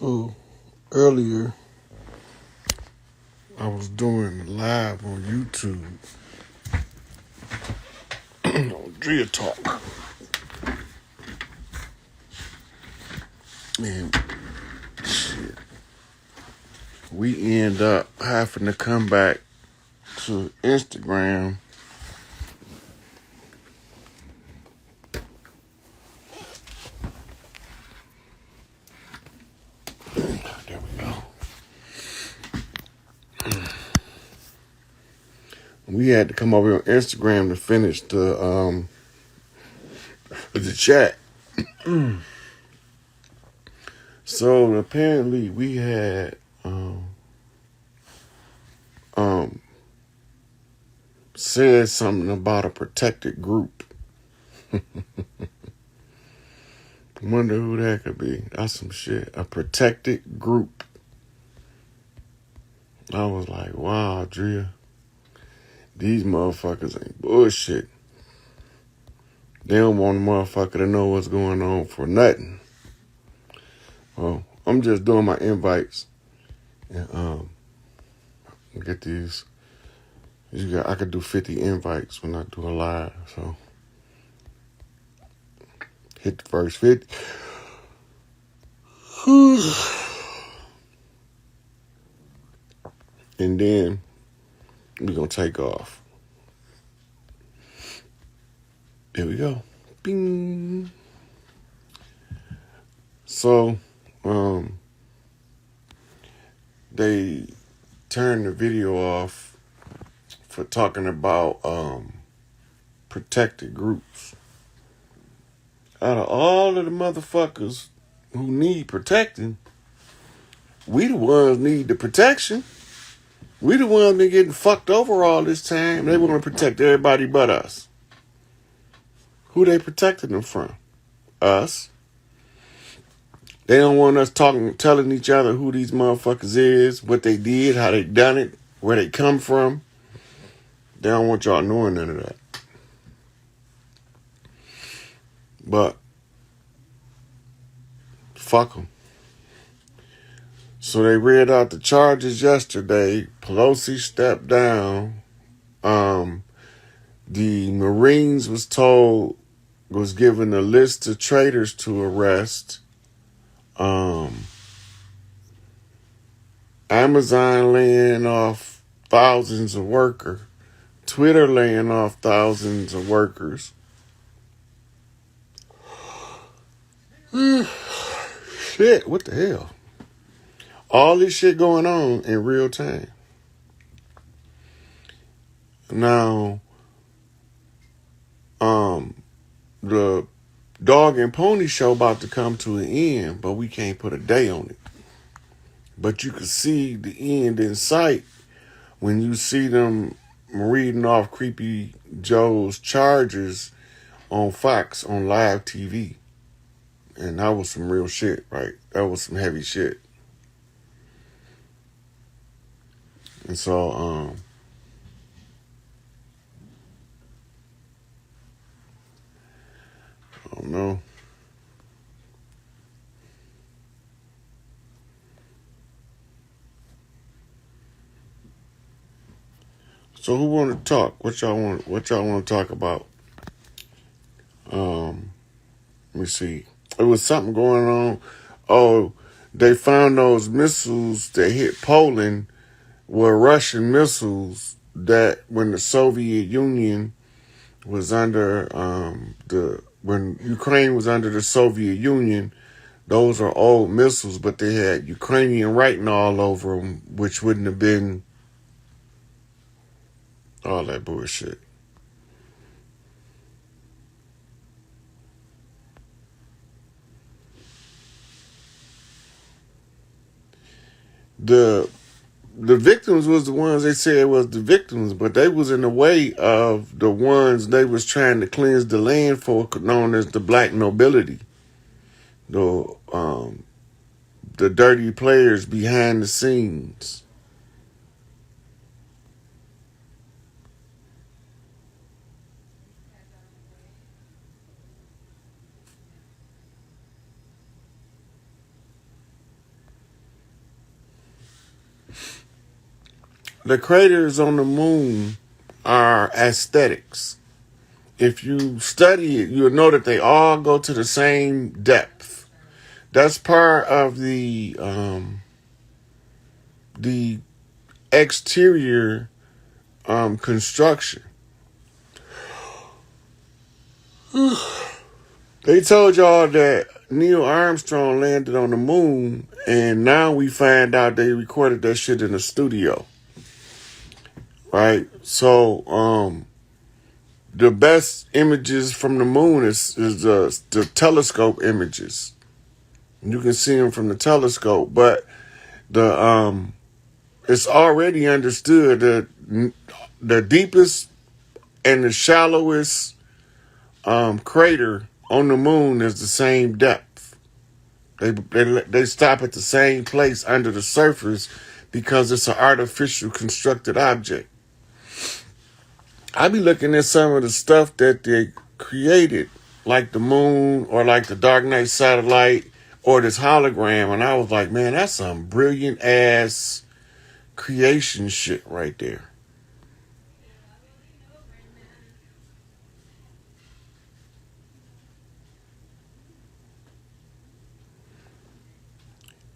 So earlier, I was doing live on YouTube on Drea Talk, and shit, we end up having to come back to Instagram. There we go. We had to come over on Instagram to finish the chat. So apparently we had said something about a protected group. Wonder who that could be. That's some shit. A protected group. I was like, wow, Drea. These motherfuckers ain't bullshit. They don't want a motherfucker to know what's going on for nothing. Well, I'm just doing my invites. And get these. I could do 50 invites when I do a live. So hit the first 50. And then we're going to take off. There we go. Bing. So, they turned the video off for talking about protected groups. Out of all of the motherfuckers who need protecting, we the ones need the protection. We the ones been getting fucked over all this time. They want to protect everybody but us. Who they protecting them from? Us. They don't want us telling each other who these motherfuckers is, what they did, how they done it, where they come from. They don't want y'all knowing none of that. But fuck them. So they read out the charges yesterday. Pelosi stepped down. The Marines was given a list of traitors to arrest. Amazon laying off thousands of workers. Twitter laying off thousands of workers. Shit, what the hell? All this shit going on in real time. Now, the Dog and Pony show about to come to an end, but we can't put a day on it. But you can see the end in sight when you see them reading off Creepy Joe's charges on Fox on live TV. And that was some real shit, right? That was some heavy shit. And so, I don't know. So who want to talk? What y'all want to talk about? Let me see. There was something going on. Oh, they found those missiles that hit Poland were Russian missiles that when the Soviet Union was under when Ukraine was under the Soviet Union, those are old missiles, but they had Ukrainian writing all over them, which wouldn't have been all that bullshit. The victims was the ones they said was the victims, but they was in the way of the ones they was trying to cleanse the land for, known as the black nobility. The dirty players behind the scenes. the craters on the moon are aesthetics. If you study it, you'll know that they all go to the same depth. That's part of the exterior construction. They told y'all that Neil Armstrong landed on the moon, and now we find out they recorded that shit in a studio. Right? So, the best images from the moon is the telescope images. You can see them from the telescope, but the it's already understood that the deepest and the shallowest crater on the moon is the same depth. They stop at the same place under the surface because it's an artificial constructed object. I be looking at some of the stuff that they created, like the moon or like the Dark Knight satellite or this hologram, and I was like, man, that's some brilliant ass creation shit right there.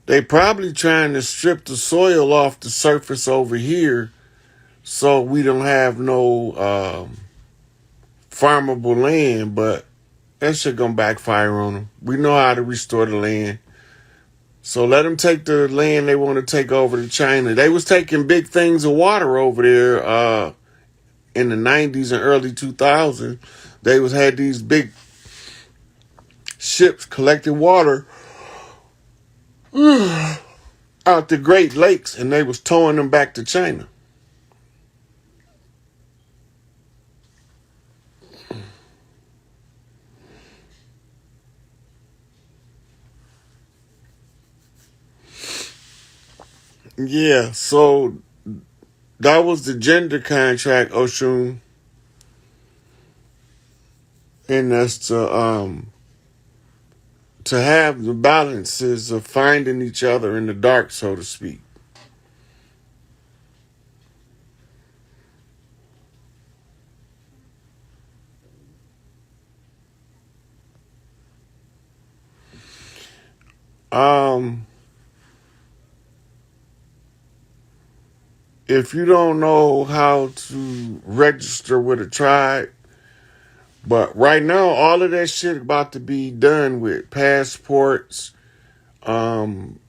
They probably trying to strip the soil off the surface over here so we don't have no farmable land, but that shit gonna backfire on them. We know how to restore the land. So let them take the land they want to take over to China. They was taking big things of water over there in the 90s and early 2000s. They had these big ships collecting water out the Great Lakes, and they was towing them back to China. Yeah, so that was the gender contract, Oshun, and that's to have the balances of finding each other in the dark, so to speak. Um, if you don't know how to register with a tribe, but right now all of that shit about to be done with passports, and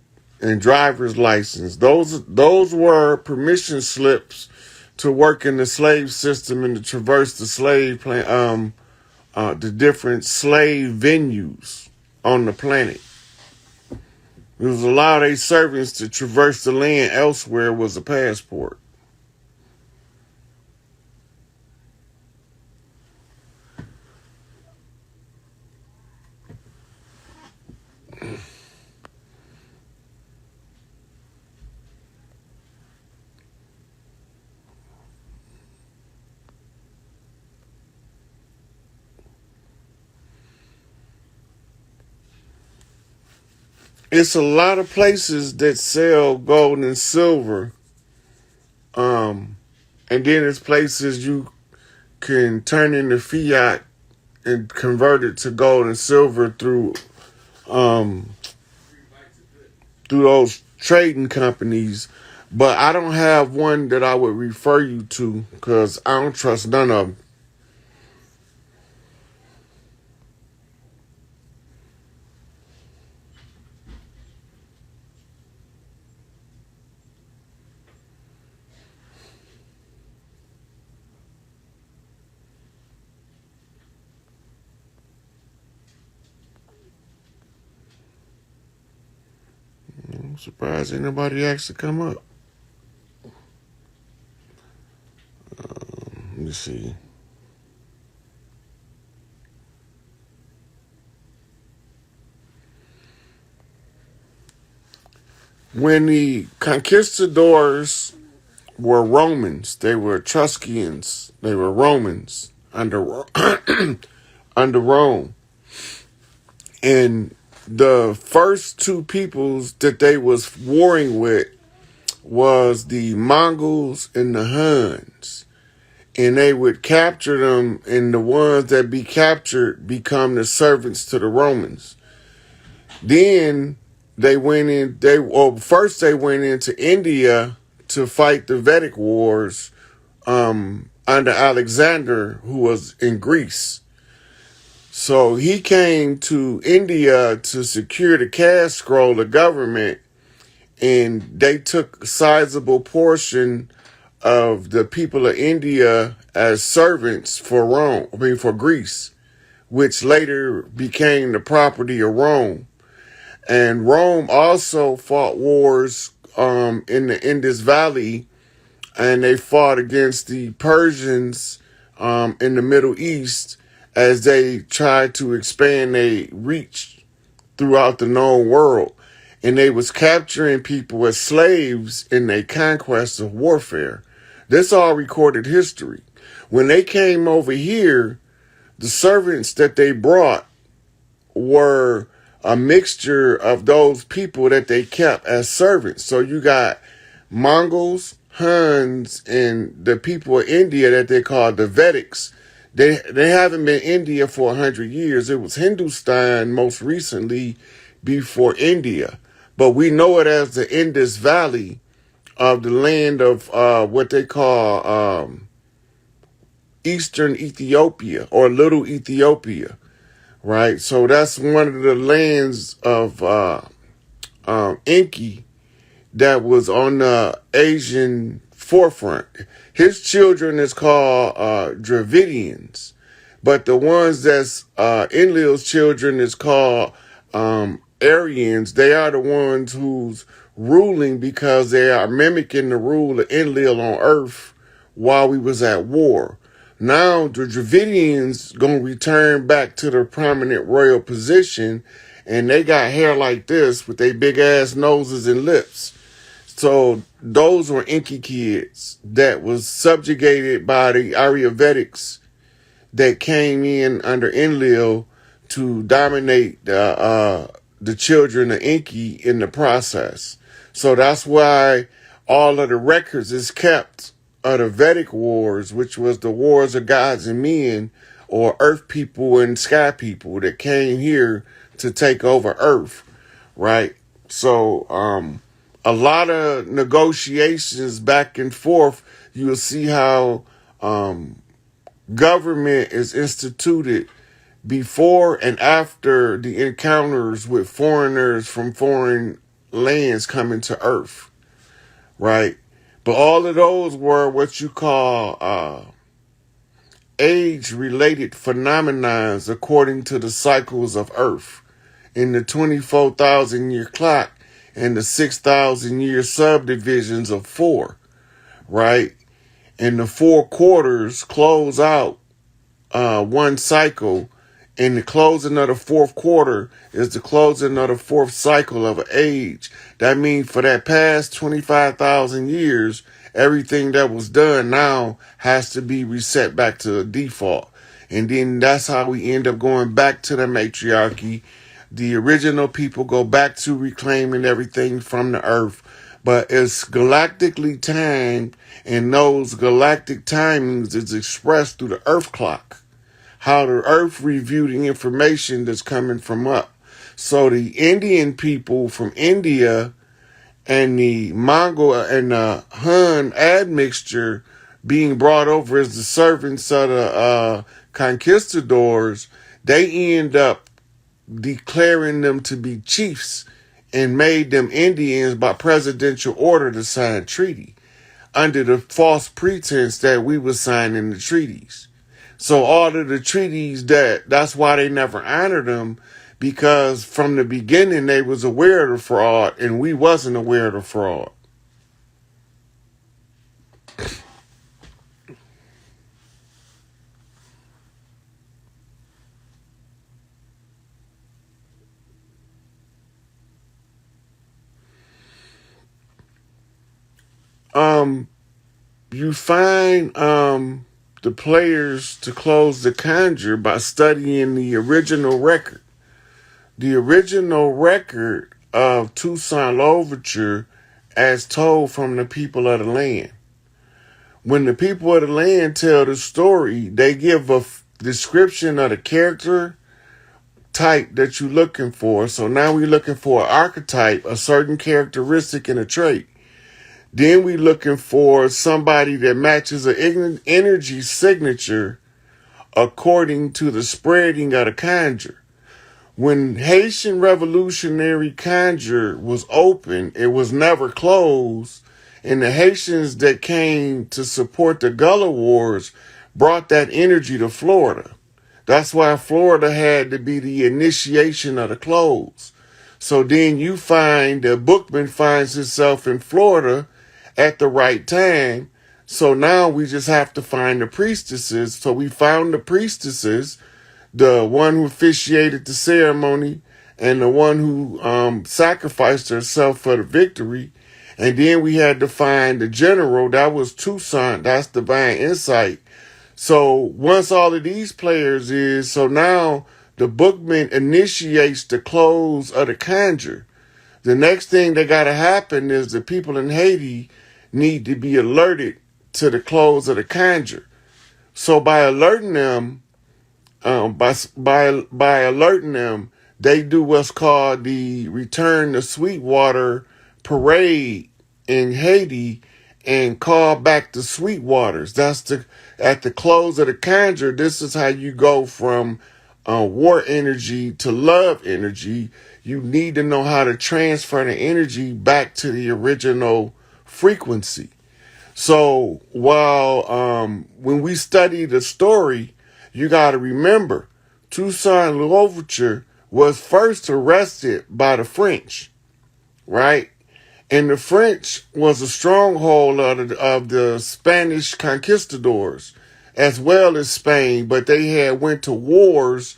driver's license. Those were permission slips to work in the slave system and to traverse the the different slave venues on the planet. It was allow their servants to traverse the land elsewhere was a passport. It's a lot of places that sell gold and silver. And then it's places you can turn into fiat and convert it to gold and silver um through those trading companies. But I don't have one that I would refer you to because I don't trust none of them. I'm surprised ain't nobody actually come up. Let me see. When the conquistadors were Romans, they were Etruscans, they were Romans under under Rome. And the first two peoples that they was warring with was the Mongols and the Huns. And they would capture them, and the ones that be captured become the servants to the Romans. Then first they went into India to fight the Vedic wars under Alexander, who was in Greece. So he came to India to secure the cash scroll of government, and they took a sizable portion of the people of India as servants for for Greece, which later became the property of Rome. And Rome also fought wars in the Indus Valley, and they fought against the Persians in the Middle East as they tried to expand their reach throughout the known world. And they was capturing people as slaves in their conquest of warfare. This all recorded history. When they came over here, the servants that they brought were a mixture of those people that they kept as servants. So you got Mongols, Huns, and the people of India that they call the Vedics. They haven't been India for 100 years. It was Hindustan most recently before India. But we know it as the Indus Valley of the land of what they call Eastern Ethiopia or Little Ethiopia, right? So that's one of the lands of Enki that was on the Asian forefront. His children is called Dravidians, but the ones that's Enlil's children is called Aryans. They are the ones who's ruling because they are mimicking the rule of Enlil on Earth while we was at war. Now the Dravidians gonna return back to their prominent royal position, and they got hair like this with their big ass noses and lips. So those were Enki kids that was subjugated by the Ayurvedics that came in under Enlil to dominate the children of Enki in the process. So that's why all of the records is kept of the Vedic wars, which was the wars of gods and men, or earth people and sky people that came here to take over Earth, right? So a lot of negotiations back and forth. You'll see how government is instituted before and after the encounters with foreigners from foreign lands coming to Earth, right? But all of those were what you call age-related phenomena according to the cycles of Earth. In the 24,000-year clock and the 6,000-year subdivisions of 4, right? And the 4 quarters close out one cycle, and the closing of the 4th quarter is the closing of the 4th cycle of an age. That means for that past 25,000 years, everything that was done now has to be reset back to the default. And then that's how we end up going back to the matriarchy. The original people go back to reclaiming everything from the earth. But it's galactically timed, and those galactic timings is expressed through the earth clock. How the earth review the information that's coming from up. So the Indian people from India and the Mongol and the Hun admixture being brought over as the servants of the conquistadors, they end up declaring them to be chiefs and made them Indians by presidential order to sign a treaty under the false pretense that we were signing the treaties. So all of the treaties, that's why they never honored them, because from the beginning they was aware of the fraud and we wasn't aware of the fraud. You find the players to close the conjure by studying the original record. The original record of Toussaint Louverture as told from the people of the land. When the people of the land tell the story, they give a description of the character type that you're looking for. So now we're looking for an archetype, a certain characteristic and a trait. Then we're looking for somebody that matches an energy signature according to the spreading of the conjure. When Haitian Revolutionary Conjure was open, it was never closed, and the Haitians that came to support the Gullah Wars brought that energy to Florida. That's why Florida had to be the initiation of the close. So then you find that Bookman finds himself in Florida at the right time. So now we just have to find the priestesses. So we found the priestesses, the one who officiated the ceremony and the one who sacrificed herself for the victory. And then we had to find the general. That was Toussaint. That's divine insight. So once all of these players so now the bookman initiates the close of the conjure. The next thing that got to happen is the people in Haiti need to be alerted to the close of the conjure. So by alerting them, by alerting them, they do what's called the Return to Sweetwater parade in Haiti and call back the Sweetwaters. At the close of the conjure. This is how you go from war energy to love energy. You need to know how to transfer the energy back to the original frequency. So while when we study the story, you got to remember Toussaint Louverture was first arrested by the French, right? And the French was a stronghold of the Spanish conquistadors as well as Spain, but they had went to wars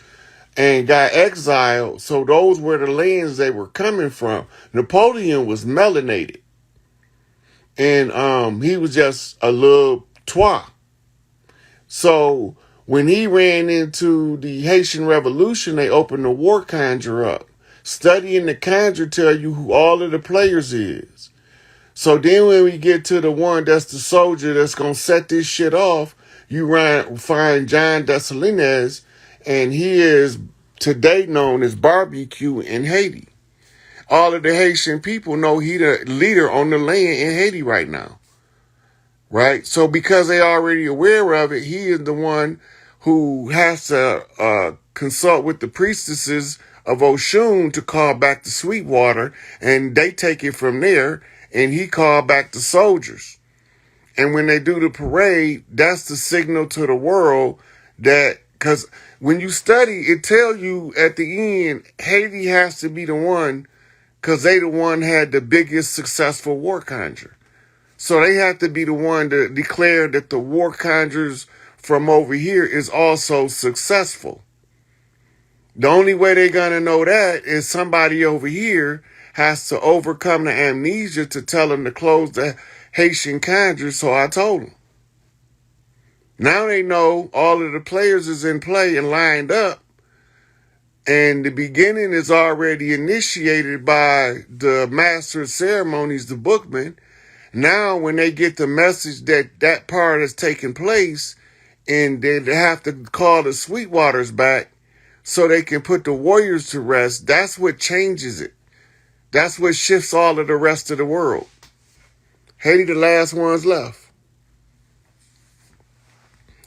and got exiled. So those were the lands they were coming from. Napoleon was melanated. And he was just a little twat. So when he ran into the Haitian Revolution, they opened the war conjure up. Studying the conjure tell you who all of the players is. So then when we get to the one that's the soldier that's going to set this shit off, you find John Dessalines, and he is today known as Barbecue in Haiti. All of the Haitian people know he the leader on the land in Haiti right now. Right? So because they already aware of it, he is the one who has to consult with the priestesses of Oshun to call back the Sweetwater, and they take it from there, and he called back the soldiers. And when they do the parade, that's the signal to the world that, because when you study, it tell you at the end, Haiti has to be the one, because they the one had the biggest successful war conjure. So they have to be the one to declare that the war conjures from over here is also successful. The only way they're going to know that is somebody over here has to overcome the amnesia to tell them to close the Haitian conjure. So I told them. Now they know all of the players is in play and lined up. And the beginning is already initiated by the master of ceremonies, the bookman. Now, when they get the message that that part has taken place, and they have to call the Sweetwaters back so they can put the warriors to rest, that's what changes it. That's what shifts all of the rest of the world. Haiti, the last ones left.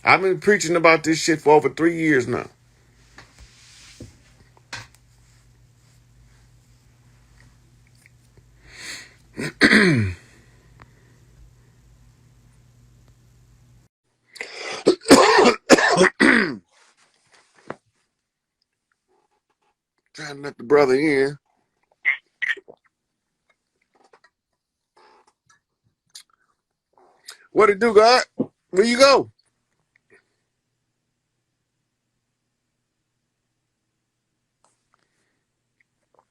I've been preaching about this shit for over 3 years now. Trying to let the brother in. What it do, God? Where you go?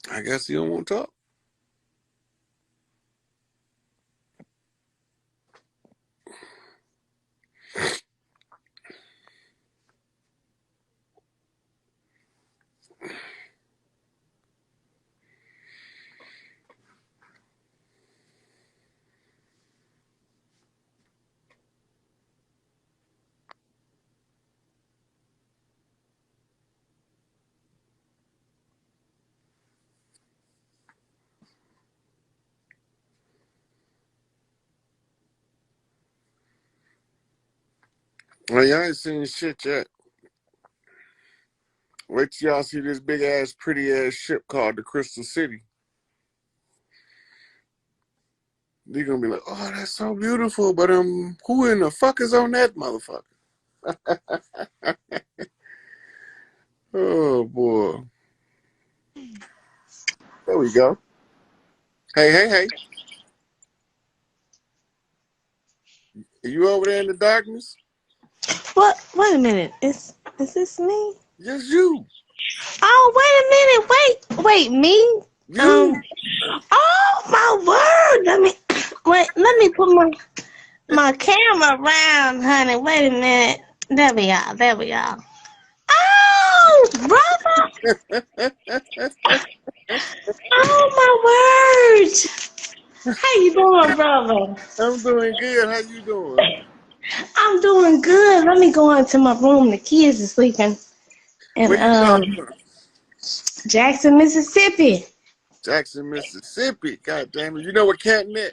I guess you don't want to talk. Oh, y'all ain't seen shit yet. Wait till y'all see this big ass, pretty ass ship called the Crystal City. You're gonna be like, oh, that's so beautiful, but who in the fuck is on that motherfucker? Oh boy. There we go. Hey, hey, hey. Are you over there in the darkness? What? Wait a minute. Is this me? Yes, you. Oh, wait a minute. Wait, me? Um. You. Oh my word. Let me wait. Let me put my camera around, honey. Wait a minute. There we are. There we are. Oh, brother. Oh my word. How you doing, brother? I'm doing good. How you doing? I'm doing good. Let me go into my room. The kids are sleeping. And Where you calling from? Jackson, Mississippi. Jackson, Mississippi. God damn it. You know what Canton is?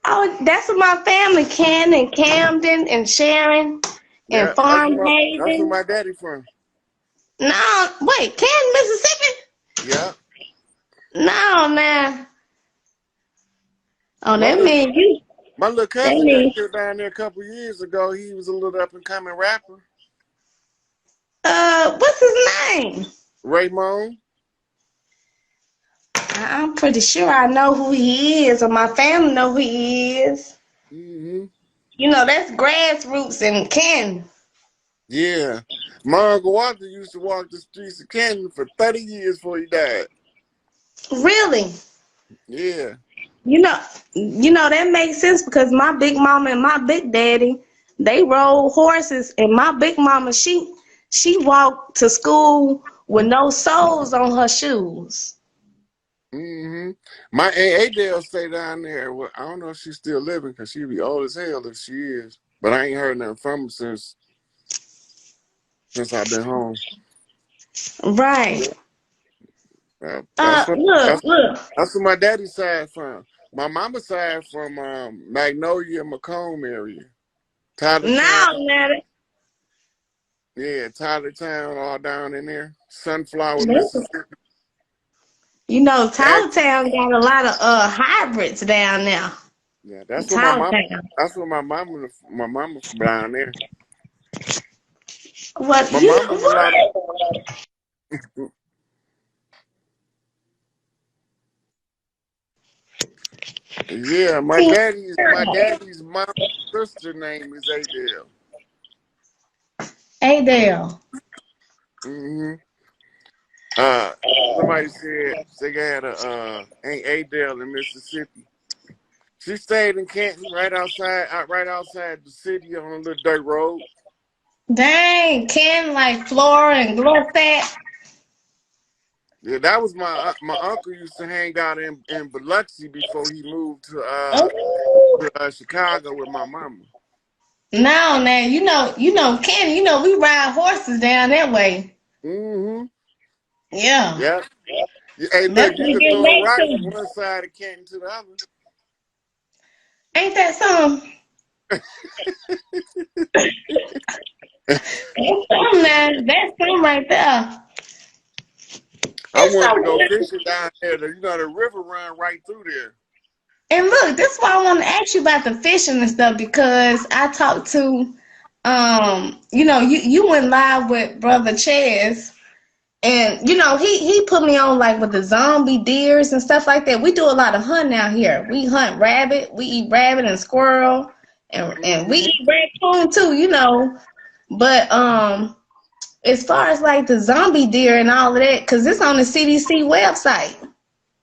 Oh, that's where my family, Ken and Camden and Sharon and Yeah, Farm that's where Haven. my daddy from. No, wait, Ken, Mississippi? Yeah. No, man. Oh, My that little mean you. my little That cousin got mean, killed down there a couple years ago. He was a little up and coming rapper. what's his name? Raymond. I'm pretty sure I know who he is, or my family know who he is. Hmm. You know, that's grassroots and Ken. Yeah. My Uncle Walter used to walk the streets of Canton for 30 years before he died. Really? Yeah. You know, that makes sense because my big mama and my big daddy, they rode horses, and my big mama, she walked to school with no soles on her shoes. Hmm. My Aunt Adele stay down there. Well, I don't know if she's still living because she'd be old as hell if she is. But I ain't heard nothing from her since I've been home. Right. That's what Look, that's look. that's where my daddy's side from. My mama's side from Magnolia, Macomb area. Tyler Town, Now, yeah, Tyler Town, all down in there. Sunflower, now, Mississippi. Tyler Jackson. Town got a lot of hybrids down there. Yeah, that's where my Tyler mama. Town. That's where my mama from down there. What My you know mama's a lot of. what? Yeah, my daddy's mom's sister name is Adele. Adele. Hmm. Uh, somebody said they had a Aunt Adele in Mississippi. She stayed in Canton, right outside the city on a little dirt road. Dang, Ken like Flora and Glowfat. Yeah, that was my uncle used to hang out in Biloxi before he moved Oh, to Chicago with my mama. now, Ken, we ride horses down that way. Hmm. Yeah, Yeah. Hey, that's look, what you we could get throw a back rock from to. one side of Canton to the other. Ain't that something? That's something, man. That's something right there. I It's wanted so to go weird. fishing down there. The river run right through there. And look, this is why I want to ask you about the fishing and stuff because I talked to, you went live with Brother Chaz. And he put me on like with the zombie deers and stuff like that. We do a lot of hunting out here. We hunt rabbit, we eat rabbit and squirrel, and we Hmm. eat raccoon too. But as far as like the zombie deer and all of that, because it's on the CDC website.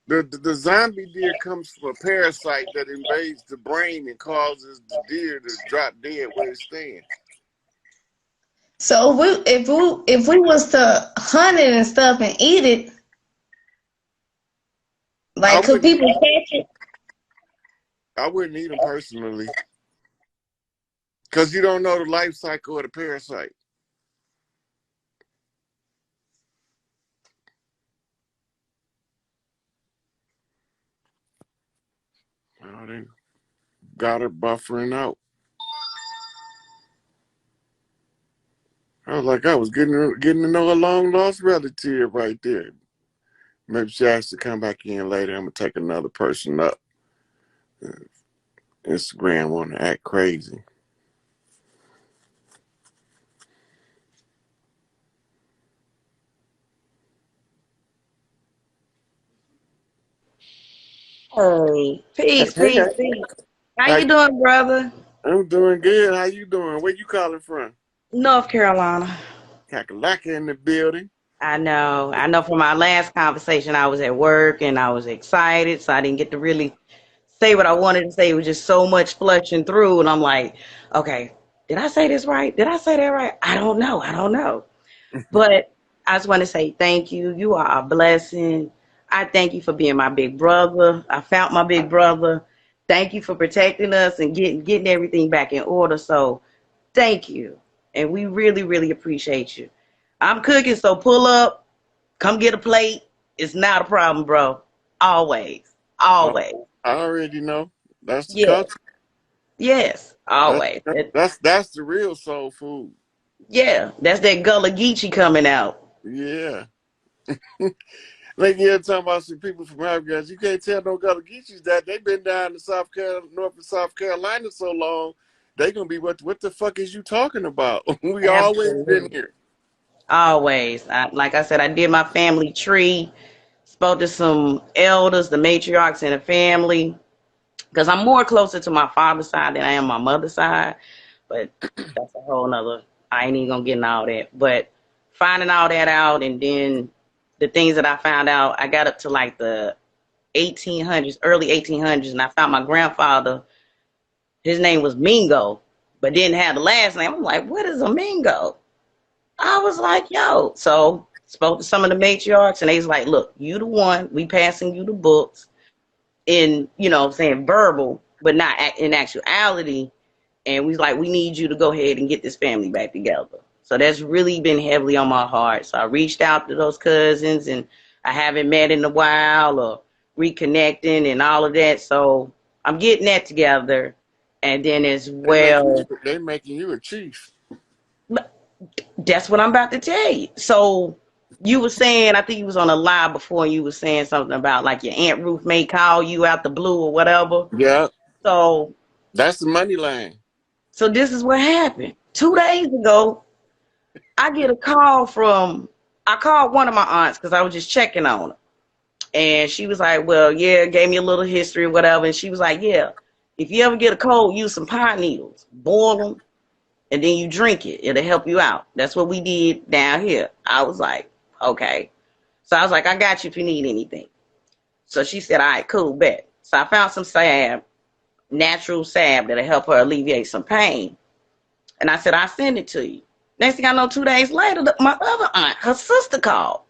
The zombie deer comes from a parasite that invades the brain and causes the deer to drop dead where it's staying. So if we was to hunt it and stuff and eat it, I like could wouldn't people catch it? I wouldn't eat them personally because you don't know the life cycle of the parasite. Oh, they got her buffering out. I was like, I was getting to know a long lost relative right there. Maybe she has to come back in later. I'm gonna take another person up. Instagram want to act crazy. Hey, peace, Hey, peace, peace. How how you doing, brother? I'm doing good. How you doing? Where you calling from? North Carolina. Kakalaka in the building. I know. I know from our last conversation, I was at work and I was excited, so I didn't get to really say what I wanted to say. It was just so much flushing through, and I'm like, okay, did I say this right? Did I say that right? I don't know. I don't know. But I just want to say thank you. You are a blessing. I thank you for being my big brother. I found my big brother. Thank you for protecting us and getting everything back in order. So thank you. And we really, really appreciate you. I'm cooking, so pull up, come get a plate. It's not a problem, bro. Always. Oh, Always. I already know. That's the Yeah. culture. Yes. That's Always. that's the real soul food. Yeah. That's that Gullah Geechee coming out. Yeah. Like you're talking about some people from Africa. You can't tell no Gullah Geechees that they've been down in South Carolina, North and South Carolina so long. They gonna be what the fuck is you talking about? We always been Absolutely. here. Always. Like I said, I did my family tree, spoke to some elders, the matriarchs in the family, because I'm more closer to my father's side than I am my mother's side. But that's a whole nother, I ain't even gonna get into all that. But finding all that out, and then the things that I found out, I got up to like the 1800s, early 1800s, and I found my grandfather. His name was Mingo, but didn't have the last name. I'm like, what is a Mingo? I was like, yo. So spoke to some of the matriarchs, and they was like, look, you the one. We passing you the books in, saying verbal, but not in actuality. And we was like, we need you to go ahead and get this family back together. So that's really been heavily on my heart. So I reached out to those cousins, and I haven't met in a while or reconnecting and all of that. So I'm getting that together. And then as well, They making you a chief. that's what I'm about to tell you. So you were saying, I think you was on a live before, and you were saying something about like your Aunt Ruth may call you out the blue or whatever. Yeah, So that's the money line. so this is what happened. 2 days ago, I get a call I called one of my aunts because I was just checking on her. And she was like, well, yeah, gave me a little history or whatever. And she was like, yeah, if you ever get a cold, use some pine needles, boil them, and then you drink it. It'll help you out. That's what we did down here. I was like, okay. So I was like, I got you if you need anything. So she said, all right, cool, bet. So I found some salve, natural salve that'll help her alleviate some pain. And I said, I'll send it to you. Next thing I know, 2 days later, my other aunt, her sister called.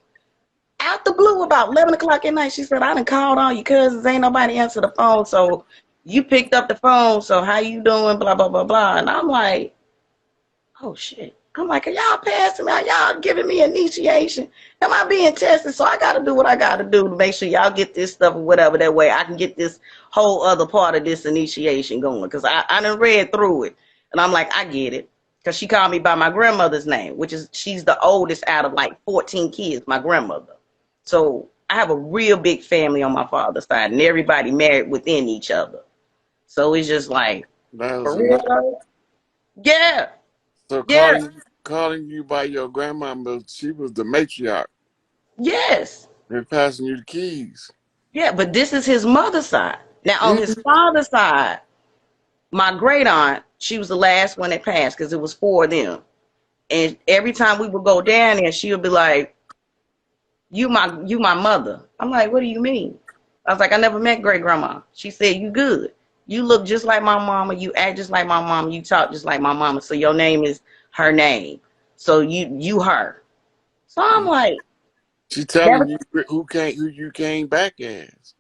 Out the blue about 11 o'clock at night. She said, I done called all your cousins. Ain't nobody answer the phone. So you picked up the phone. So how you doing? Blah, blah, blah, blah. And I'm like, oh, shit. I'm like, are y'all passing me out? Y'all giving me initiation? Am I being tested? So I got to do what I got to do to make sure y'all get this stuff or whatever. That way I can get this whole other part of this initiation going. Because I done read through it. And I'm like, I get it. Because she called me by my grandmother's name, which is, she's the oldest out of like 14 kids, my grandmother. So I have a real big family on my father's side, and everybody married within each other. So it's just like, That was for a real nice. though? Yeah, So yeah, calling you by your grandmama, she was the matriarch. yes. They're passing you the keys. Yeah, but this is his mother's side. Now, on his Mhm. father's side, my great aunt, she was the last one that passed because it was four of them. And every time we would go down there, she would be like, you my mother. I'm like, what do you mean? I was like, I never met great grandma. She said, you good. You look just like my mama. You act just like my mama. You talk just like my mama. So your name is her name. So you her. So I'm like, She that telling was, you who you came back as.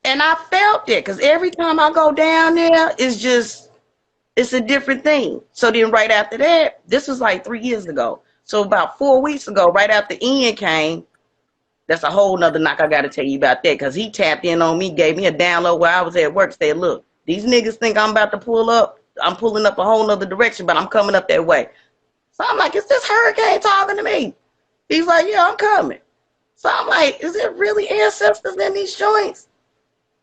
and I felt it because every time I go down there, it's a different thing. So then right after that, this was like 3 years ago. So about 4 weeks ago, right after Ian came, that's a whole nother knock I got to tell you about that because he tapped in on me, gave me a download while I was at work, said, look, these niggas think I'm about to pull up. I'm pulling up a whole nother direction, but I'm coming up that way. So I'm like, is this hurricane talking to me? He's like, yeah, I'm coming. So I'm like, is it really ancestors in these joints?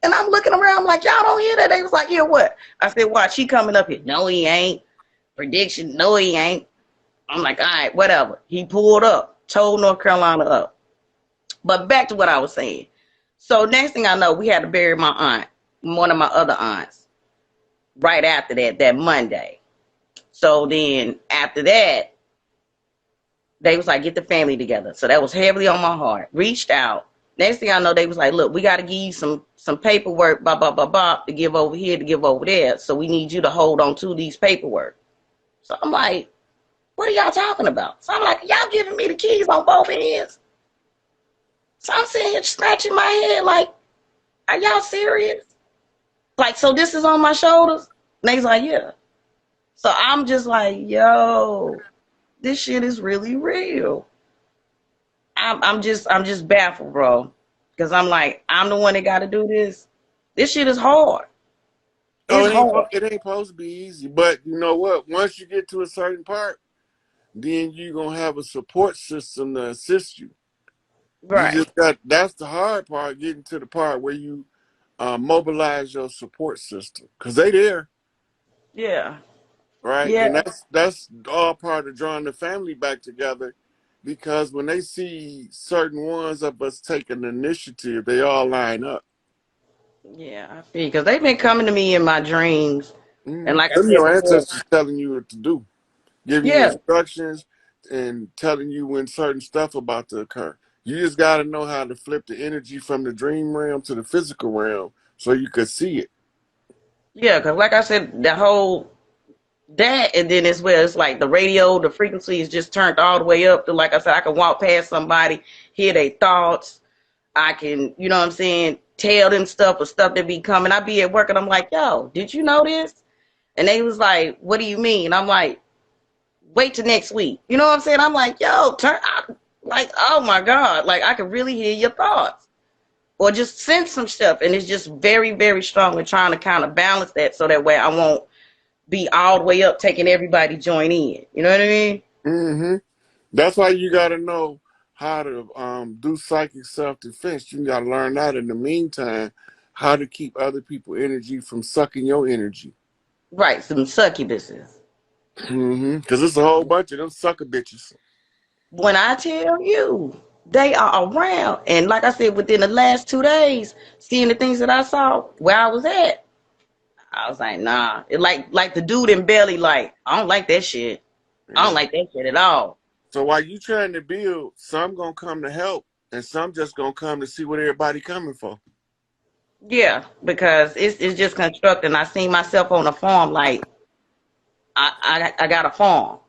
And I'm looking around, I'm like, y'all don't hear that? They was like, yeah, what? I said, watch, he coming up here. No, he ain't. Prediction, no, he ain't. I'm like, all right, whatever. He pulled up, told North Carolina up. But back to what I was saying. So next thing I know, we had to bury my aunt, one of my other aunts, right after that Monday. So then after that, they was like, get the family together. So that was heavily on my heart. Reached out. Next thing I know, they was like, look, we got to give you some paperwork, blah, blah, blah, blah, to give over here, to give over there. So we need you to hold on to these paperwork. So I'm like, what are y'all talking about? So I'm like, y'all giving me the keys on both ends. So I'm sitting here scratching my head like, are y'all serious? Like, so this is on my shoulders? And they's like, yeah. So I'm just like, yo, this shit is really real. I'm just baffled, bro. Because I'm like, I'm the one that got to do this. This shit is hard. Oh, It's hard. it ain't supposed to be easy. But you know what? Once you get to a certain part, then you're gonna have a support system to assist you. You Right. just got that's the hard part, getting to the part where you mobilize your support system. Cause they there, Yeah. right? Yeah. And that's all part of drawing the family back together. Because when they see certain ones of us taking the initiative, they all line up. Yeah. I feel because they've been coming to me in my dreams. And like I Them said your before, ancestors telling you what to do, giving you yeah. instructions and telling you when certain stuff about to occur. You just got to know how to flip the energy from the dream realm to the physical realm so you could see it. Yeah. Because like I said, the whole that and then as well, it's like the radio, the frequency is just turned all the way up to, like I said, I can walk past somebody, hear their thoughts. I can, you know what I'm saying, tell them stuff or stuff that be coming. I be at work and I'm like, yo, did you know this? And they was like, what do you mean? I'm like, wait till next week. You know what I'm saying? I'm like, yo, like, oh my God, like I can really hear your thoughts or just sense some stuff. And it's just very, very strong and trying to kind of balance that so that way I won't be all the way up taking everybody join in. You know what I mean? hmm That's why you got to know how to do psychic self defense. You got to learn that in the meantime, how to keep other people's energy from sucking your energy. Right, some succubuses. Because it's a whole bunch of them sucker bitches. When I tell you, they are around. And like I said, within the last 2 days, seeing the things that I saw where I was at, I was like, nah. It like the dude in Belly, like, I don't like that shit. I don't Yeah. like that shit at all. So while you trying to build, some gonna come to help, and some just gonna come to see what everybody coming for. Yeah, because it's just constructing. I seen myself on a farm, like I got a farm,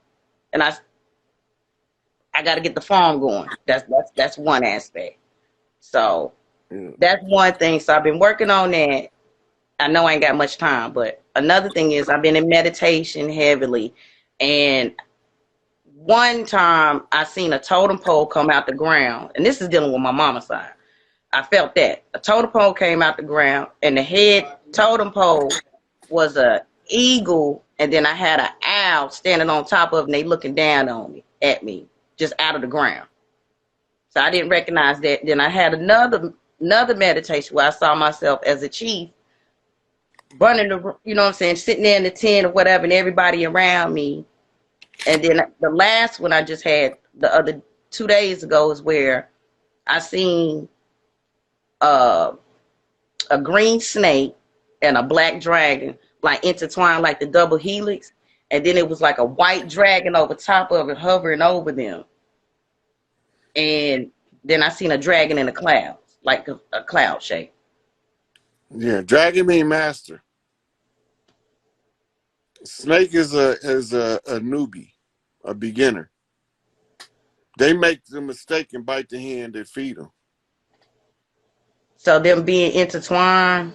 and I got to get the farm going. That's one aspect. So Yeah. that's one thing. So I've been working on that. I know I ain't got much time, but another thing is I've been in meditation heavily, and one time I seen a totem pole come out the ground, and this is dealing with my mama's side. I felt that a totem pole came out the ground, and the head totem pole was a eagle, and then I had an owl standing on top of it, and they looking down on me at me just out of the ground. So I didn't recognize that. Then I had another meditation where I saw myself as a chief running the, you know what I'm saying, sitting there in the tent or whatever, and everybody around me. And then the last one I just had the other 2 days ago is where I seen uh, a green snake and a black dragon like intertwined like the double helix, and then it was like a white dragon over top of it hovering over them, and then I seen a dragon in the clouds like a cloud shape. Yeah, Dragon mean master. Snake is a newbie, a beginner. They make the mistake and bite the hand that feed them. So them being intertwined,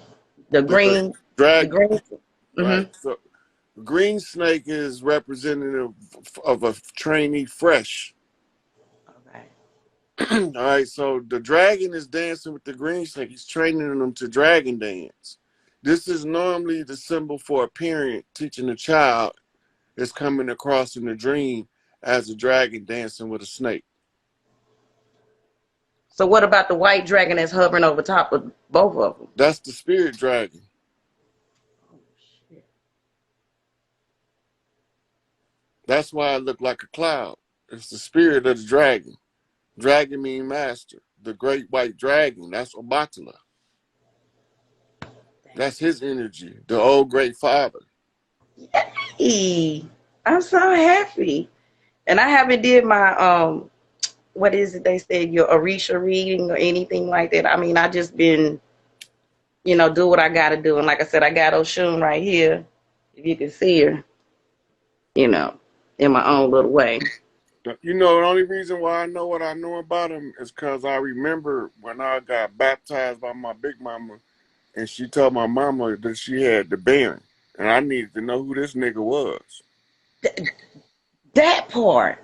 the The green, the dragon, green. right? Mm-hmm. So green snake is representative of a trainee fresh. Okay. All right, so the dragon is dancing with the green snake. He's training them to dragon dance. This is normally the symbol for a parent teaching a child that's coming across in the dream as a dragon dancing with a snake. So what about the white dragon that's hovering over top of both of them? That's the spirit dragon. That's why it looked like a cloud. It's the spirit of the dragon. Dragon mean master. The great white dragon, that's Obatala. That's his energy. The old great father. Yay! I'm so happy. And I haven't did my what is it they said, your Orisha reading or anything like that. I mean, I just been, do what I gotta do. And like I said, I got Oshun right here. If you can see her, in my own little way. You know, the only reason why I know what I know about him is because I remember when I got baptized by my big mama, and she told my mama that she had the Baron, and I needed to know who this nigga was. That part.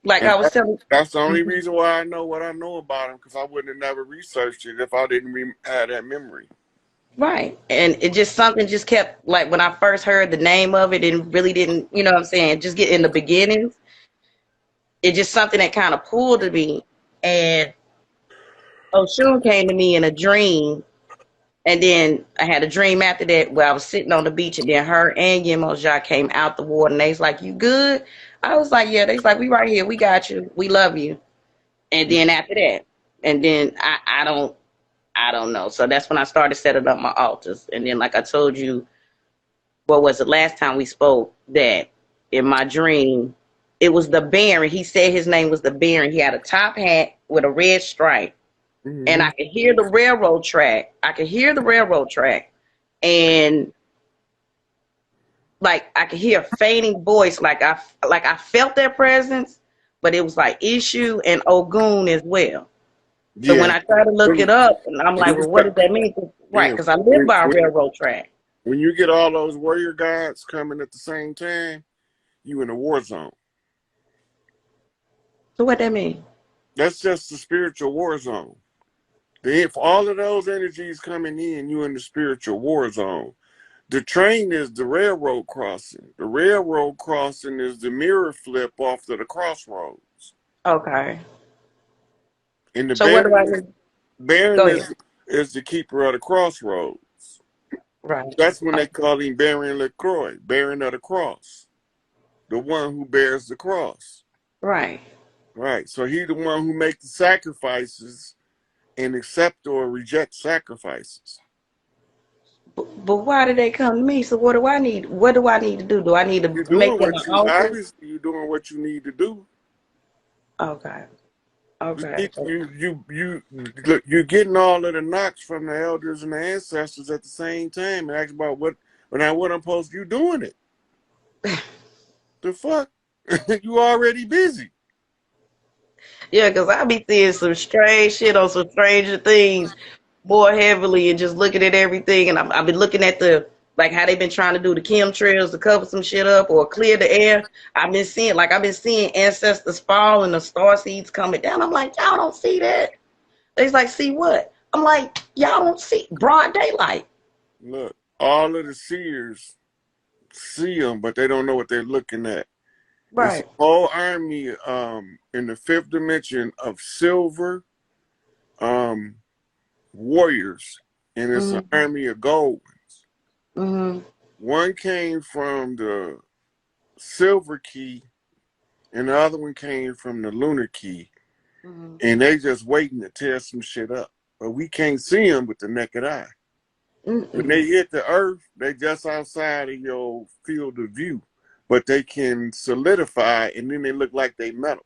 Like And I was telling. that's the only reason why I know what I know about him, because I wouldn't have never researched it if I didn't have that memory. Right. And it just something just kept, like when I first heard the name of it and really didn't, you know what I'm saying, just get in the beginnings, it just something that kind of pulled to me. And Oshun came to me in a dream. And then I had a dream after that where I was sitting on the beach, and then her and Yemoja came out the water, and they was like, "You good?" I was like, "Yeah." They was like, "We right here. We got you. We love you." And then after that, and then I don't know. So that's when I started setting up my altars. And then, like I told you, what was it last time we spoke, that in my dream, it was the Baron. He said his name was the Baron. He had a top hat with a red stripe. Mm-hmm. And I could hear the railroad track. And like I could hear a fainting voice. Like I felt their presence, but it was like Ishu and Ogun as well. So when I try to look it up, and I'm like, well, what does that mean? Right, because I live by a railroad track. When you get all those warrior gods coming at the same time, you in a war zone. So what that mean? That's just the spiritual war zone. If all of those energies coming in, you in the spiritual war zone. The train is the railroad crossing. The railroad crossing is the mirror flip off to the crossroads. Okay. And the so what do I do? Baron is the keeper of the crossroads. Right. That's when they call him Baron LaCroix, Baron of the Cross. The one who bears the cross. Right. Right. So he's the one who makes the sacrifices and accept or reject sacrifices. But why did they come to me? So what do I need? What do I need to do? Do I need to make them an altar? Obviously, you're doing what you need to do. Okay. You're getting all of the knocks from the elders and the ancestors at the same time, and ask about what I'm supposed to do doing it. The fuck? You already busy. Yeah, because I be seeing some strange shit on some stranger things more heavily, and just looking at everything. And I've been looking at how they've been trying to do the chemtrails to cover some shit up or clear the air. I've been seeing ancestors fall and the star seeds coming down. I'm like, y'all don't see that? They's like, see what? I'm like, y'all don't see broad daylight. Look, all of the seers see them, but they don't know what they're looking at. Right. It's a whole army in the fifth dimension of silver warriors, and it's an army of gold ones. Mm-hmm. One came from the silver key, and the other one came from the lunar key, and they just waiting to tear some shit up. But we can't see them with the naked eye. When they hit the earth, they just outside of your field of view. But they can solidify, and then they look like they metal.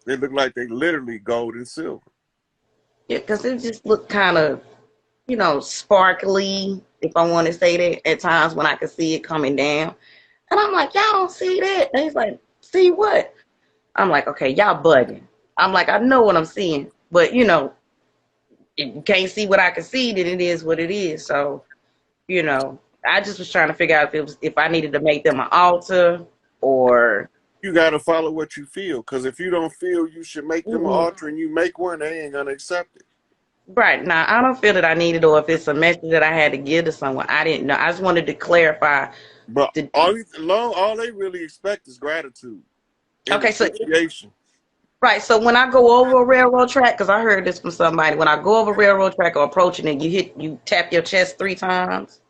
They look like they literally gold and silver. Yeah, because it just look kind of, sparkly, if I want to say that, at times when I can see it coming down. And I'm like, y'all don't see that. And he's like, see what? I'm like, okay, y'all bugging. I'm like, I know what I'm seeing. But, if you can't see what I can see, then it is what it is. So, I just was trying to figure out if I needed to make them an altar or... You got to follow what you feel, because if you don't feel you should make them an altar and you make one, they ain't going to accept it. Right. Now, I don't feel that I needed, or if it's a message that I had to give to someone. I didn't know. I just wanted to clarify. But all they really expect is gratitude. Okay, so initiation. right. So when I go over a railroad track, because I heard this from somebody, when I go over a railroad track or approaching it, you tap your chest 3 times.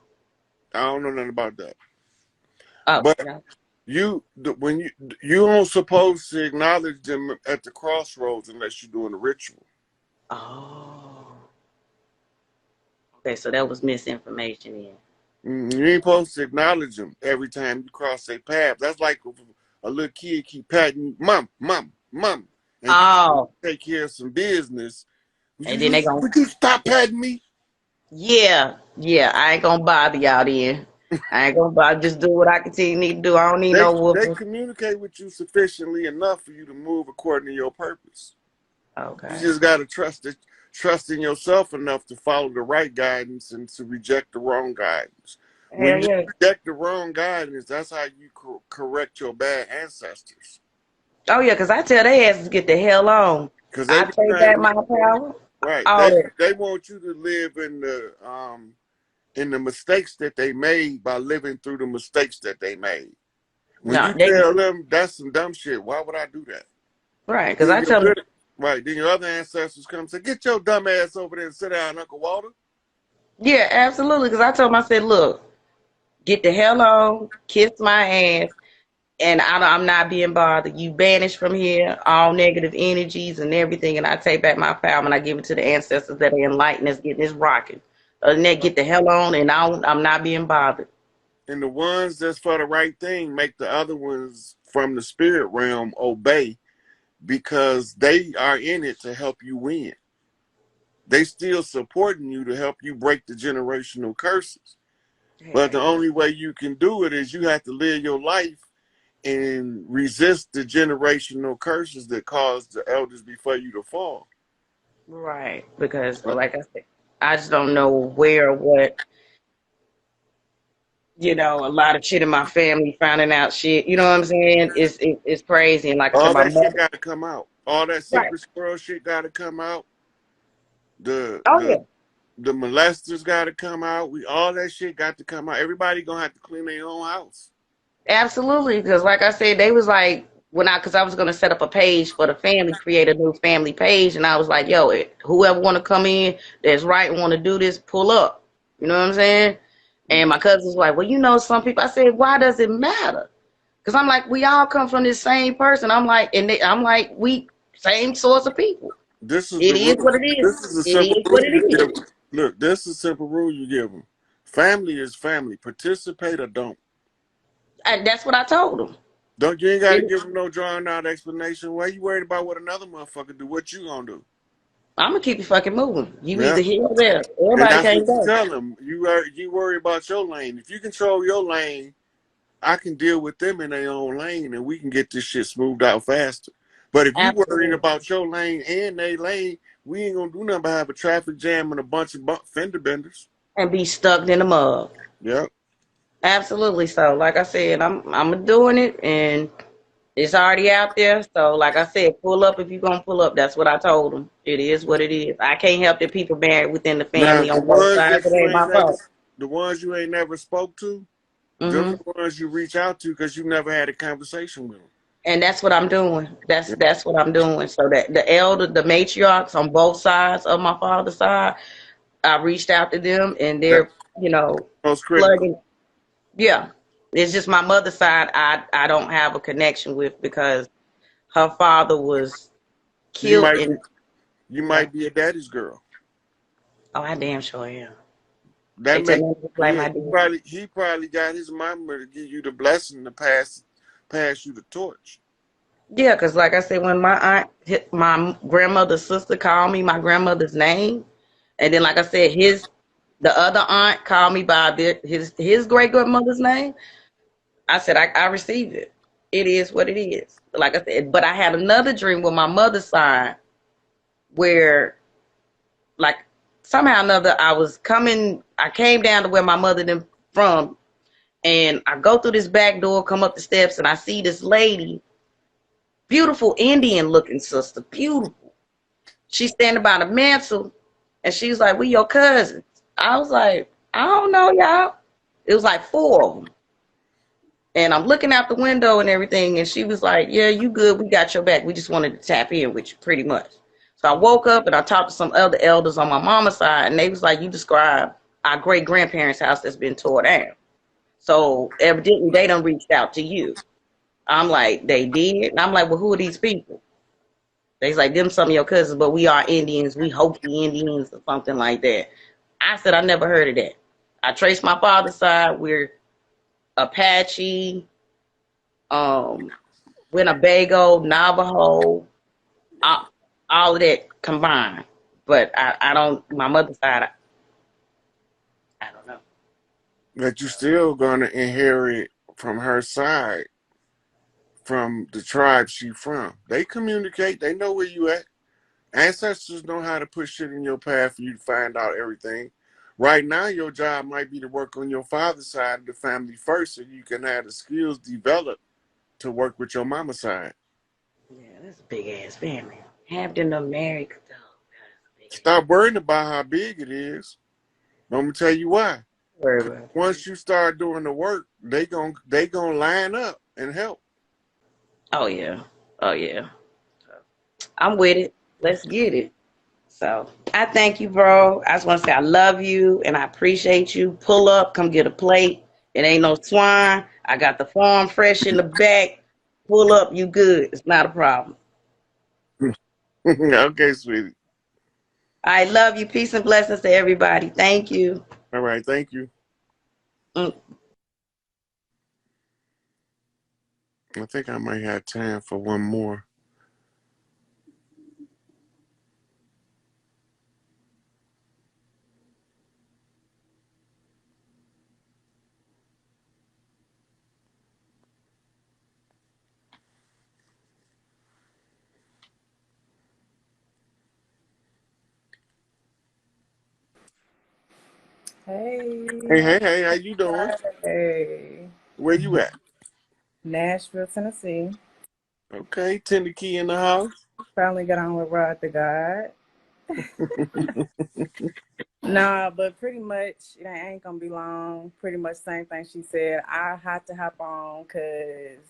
I don't know nothing about that. Oh, But yeah. when you don't supposed to acknowledge them at the crossroads unless you're doing a ritual. Oh. Okay, so that was misinformation then. You ain't supposed to acknowledge them every time you cross their path. That's like a little kid keep patting you, mom, mom, mom, and you Oh, take care of some business. and then they Would gonna, you stop patting me? yeah, I ain't gonna bother y'all then. I ain't gonna bother, just do what I continue to do. I don't need no They whooping. communicate with you sufficiently enough for you to move according to your purpose. You Okay. just gotta trust in yourself enough to follow the right guidance and to reject the wrong guidance. When Hell you yeah. reject the wrong guidance, that's how you correct your bad ancestors. Oh yeah, because I tell they asses get the hell on. Because they I be take trying back to my power. right. All that. They want you to live in the mistakes that they made by living through the mistakes that they made. When No, you they tell them that's some dumb shit, why would I do that? right. Because Then I your tell them, good right, then your other ancestors come and say, get your dumb ass over there and sit down, Uncle Walter. yeah, absolutely. Because I told them, I said, look, get the hell on, kiss my ass, and I'm not being bothered. You banish from here all negative energies and everything, and I take back my power and I give it to the ancestors that are enlightened that's getting this rocking. And they get the hell on, and I'm not being bothered. And the ones that's for the right thing make the other ones from the spirit realm obey because they are in it to help you win. They still supporting you to help you break the generational curses. But Hell the yeah. only way you can do it is you have to live your life and resist the generational curses that caused the elders before you to fall. Right. Because, like I said, I just don't know where or what. A lot of shit in my family finding out shit. You know what I'm saying? It's crazy. And like I said, All my that shit mother. got to come out. All that Right. secret squirrel shit got to come out. The Oh the yeah. the molesters got to come out. We all that shit got to come out. Everybody gonna have to clean their own house. Absolutely. Because like I said, they was like because I was gonna set up a page for the family, create a new family page, and I was like, yo, whoever want to come in that's right and want to do this, pull up. You know what I'm saying? And my cousin was like, well, some people. I said, why does it matter? Because I'm like, we all come from this same person. I'm like, I'm like, we same source of people. This is the It is rule. what it is. This is a It simple is what rule it you give is. 'em. Look, this is a simple rule you give them. Family is family. Participate or don't. And that's what I told them. Don't you ain't got to I'm give them no drawn out explanation. Why you worried about what another motherfucker do? What you gonna do? gonna keep you fucking moving. You Yeah, either here or there. and Everybody that's can't what you go. tell them. You worry about your lane. If you control your lane, I can deal with them in their own lane, and we can get this shit smoothed out faster. But if you worrying Absolutely. about your lane and their lane, we ain't gonna do nothing but have a traffic jam and a bunch of fender benders. And be stuck in the mud. Yep. Absolutely. So, like I said, I'm doing it, and it's already out there. So, like I said, pull up if you're gonna pull up. That's what I told them. It is what it is. I can't help that people married within the Now family on both sides. It ain't my fault. the ones you ain't never spoke to, them Hmm. the ones you reach out to because you never had a conversation with them. And that's what I'm doing. That's what I'm doing. So that the matriarchs on both sides of my father's side, I reached out to them, and That's they're most critical. plugging. Yeah, it's just my mother's side. I don't have a connection with because her father was You killed might in. you Yeah. might be a daddy's girl. Oh, I damn sure am. They That tell make me just like yeah. my dad. He probably got his mama to give you the blessing to pass you the torch. Yeah, because like I said, when my grandmother's sister called me my grandmother's name, and then like I said, the other aunt called me by his great grandmother's name. I said I received it. It is what it is. Like I said, but I had another dream with my mother's side where like somehow or another I came down to where my mother them from, and I go through this back door, come up the steps, and I see this lady, beautiful Indian looking sister, beautiful. She's standing by the mantle, and she's like, we your cousins. I was like, I don't know, y'all. It was like 4 of them. And I'm looking out the window and everything, and she was like, yeah, you good. We got your back. We just wanted to tap in with you, pretty much. So I woke up and I talked to some other elders on my mama's side, and they was like, you described our great-grandparents' house that's been tore down. So evidently they done reached out to you. I'm like, they did? And I'm like, well, who are these people? They's like, them some of your cousins, but we are Indians. We Hopi Indians or something like that. I said, I never heard of that. I traced my father's side. We're Apache, Winnebago, Navajo, all, all of that combined. But I don't, my mother's side, I don't know. But you still gonna inherit from her side, from the tribe she from. They communicate. They know where you at. Ancestors know how to put shit in your path for you to find out everything. Right now, your job might be to work on your father's side of the family first, so you can have the skills developed to work with your mama's side. Yeah, that's a big ass family. Hampton, America, though. That's a big Stop worrying about how big it is. I'm gonna tell you why. ass. Once you start doing the work, they gonna line up and help. Oh yeah. Oh yeah. I'm with it. Let's get it. So I thank you, bro. I just want to say I love you and I appreciate you. Pull up, come get a plate. It ain't no swine. I got the farm fresh in the back. Pull up, you good. It's not a problem. Okay, sweetie. I love you. Peace and blessings to everybody. Thank you. All right, thank you. Mm. I think I might have time for one more. Hey, Hey, hey, happy hey, how you doing? Friday. Where you at? Nashville, Tennessee. Okay, Tender Key in the house. Finally got on with Rod the God. Nah, but pretty much it ain't gonna be long. Pretty much same thing she said. I had to hop on because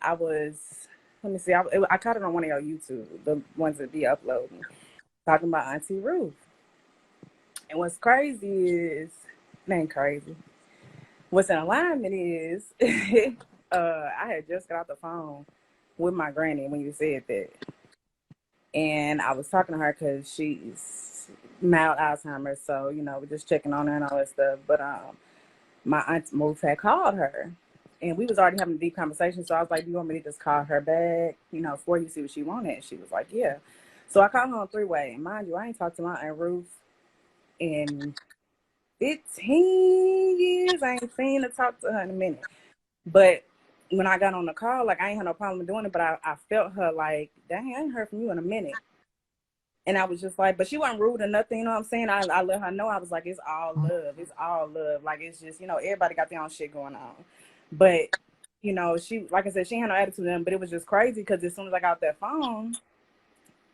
I was, let me see, I caught it on one of your YouTube, the ones that be uploading, talking about Auntie Ruth. And what's crazy is, it ain't crazy. What's in alignment is, I had just got off the phone with my granny when you said that. And I was talking to her because she's mild Alzheimer's, so we're just checking on her and all that stuff. But my aunt Ruth had called her, and we was already having a deep conversation. So I was like, "Do you want me to just call her back, for you, see what she wanted?" And she was like, "Yeah." So I called her on three-way. And mind you, I ain't talked to my aunt Ruth in 15 years. I ain't seen her, talk to her in a minute. But when I got on the call, like I ain't had no problem doing it, but I felt her like, dang, I ain't heard from you in a minute. And I was just like, but she wasn't rude or nothing, you know what I'm saying? I let her know. I was like, it's all love. It's all love. Like, it's just, everybody got their own shit going on. But, she, like I said, she had no attitude in them, but it was just crazy because as soon as I got that phone,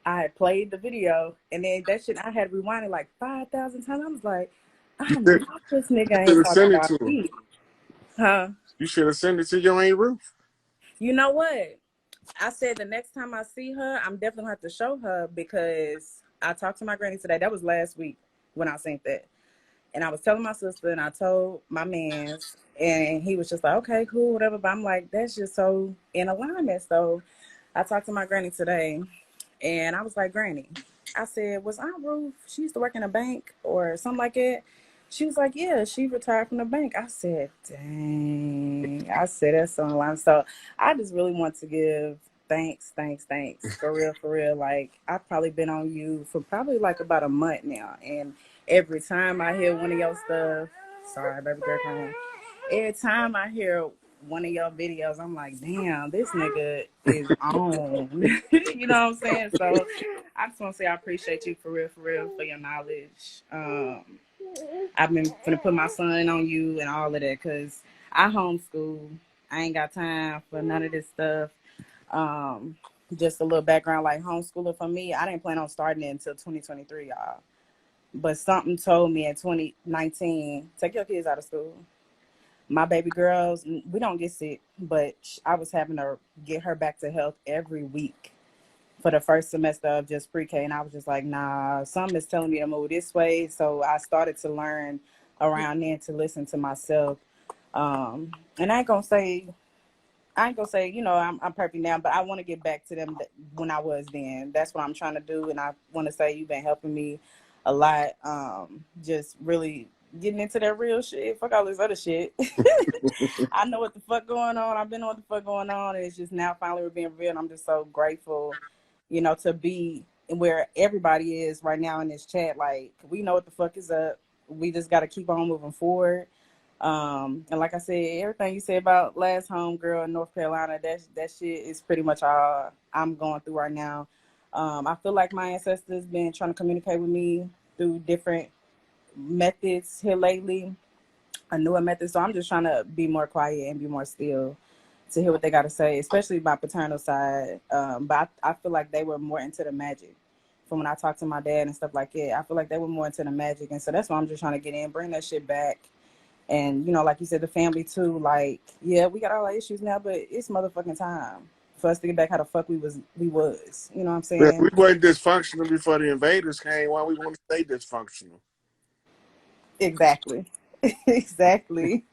I had played the video, and then that shit, I had rewinded like 5,000 times. I was like, I know this nigga Should ain't have talking sent it about to her. me. Huh? You should have sent it to your Aunt Ruth. You know what? I said the next time I see her, I'm definitely gonna have to show her because I talked to my granny today. That was last week when I sent that. And I was telling my sister and I told my mans, and he was just like, okay, cool, whatever. But I'm like, that's just so in alignment. So I talked to my granny today and I was like, Granny, I said, was Aunt Ruth, she used to work in a bank or something like that? She was like, yeah, she retired from the bank. I said, dang. I said, that's so in line. So I just really want to give thanks, for real, for real. Like, I've probably been on you for probably like about a month now. And every time I hear one of your stuff, sorry, baby girl crying. Every time I hear one of your videos, I'm like, damn, this nigga is on. You know what I'm saying? So I just want to say I appreciate you for real, for your knowledge. I've been gonna put my son on you and all of that because I homeschool. I ain't got time for none of this stuff. Just a little background, like homeschooling for me, I didn't plan on starting it until 2023, y'all. But something told me in 2019, take your kids out of school. My baby girls, we don't get sick, but I was having to get her back to health every week for the first semester of just pre-K, and I was just like, nah, something is telling me to move this way. So I started to learn around then to listen to myself. And I ain't gonna say, I'm perfect now, but I want to get back to them when I was then. That's what I'm trying to do, and I want to say you've been helping me a lot. Just really getting into that real shit. Fuck all this other shit. I know what the fuck going on. I've been on what the fuck going on, and it's just now finally being real. And I'm just so grateful, to be where everybody is right now in this chat. Like, we know what the fuck is up. We just got to keep on moving forward. And like I said, everything you said about last homegirl in North Carolina, that shit is pretty much all I'm going through right now. I feel like my ancestors been trying to communicate with me through different methods here lately, a newer method. So I'm just trying to be more quiet and be more still to hear what they got to say, especially my paternal side. But I feel like they were more into the magic. From when I talked to my dad and stuff like that, I feel like they were more into the magic. And so that's why I'm just trying to get in, bring that shit back. And, like you said, the family too, like, yeah, we got all our issues now, but it's motherfucking time for us to get back how the fuck we was. You know what I'm But we saying? weren't dysfunctional before the invaders came. Why we want to stay dysfunctional? Exactly. Exactly.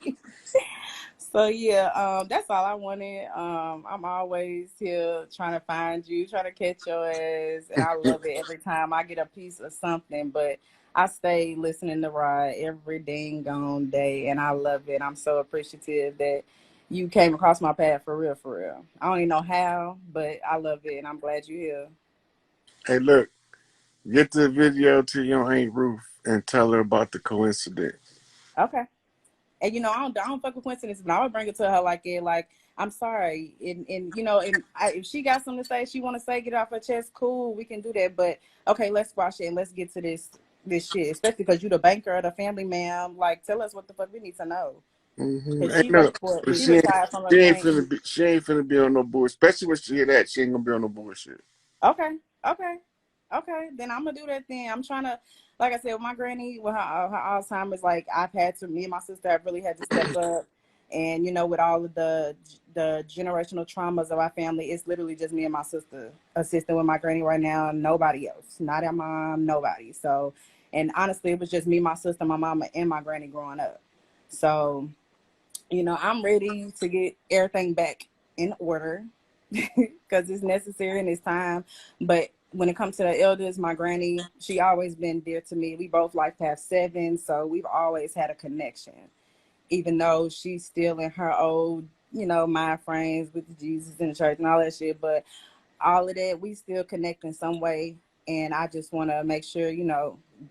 So yeah, that's all I wanted. I'm always here trying to find you, trying to catch your ass, and I love it every time I get a piece of something. But I stay listening to Rod every dang on day, and I love it. I'm so appreciative that you came across my path for real, for real. I don't even know how, but I love it, and I'm glad you're here. Hey, look, get the video to your Aunt Ruth and tell her about the coincidence. Okay. And I don't fuck with coincidence, but I would bring it to her like it, like, I'm sorry, and if she got something to say, she want to say, get it off her chest, cool, we can do that. But okay, let's squash it and let's get to this shit, especially because you the banker, the family man. Like, tell us what the fuck we need to know, because Hey, look, but she retired from a bank. she ain't finna be on no bullshit. Especially when she hear that, she ain't gonna be on no bullshit. Okay, okay, okay. Then I'm gonna do that. Then I'm trying to, like I said, with my granny with her Alzheimer's, like me and my sister have really had to step up. And with all of the generational traumas of our family, it's literally just me and my sister assisting with my granny right now. Nobody else, not our mom, nobody. So, and honestly, it was just me, my sister, my mama, and my granny growing up. So, I'm ready to get everything back in order because it's necessary and it's time. But when it comes to the elders, my granny, she always been dear to me. We both life past 7, so we've always had a connection, even though she's still in her old, mind frames with Jesus in the church and all that shit. But all of that, we still connect in some way. And I just want to make sure,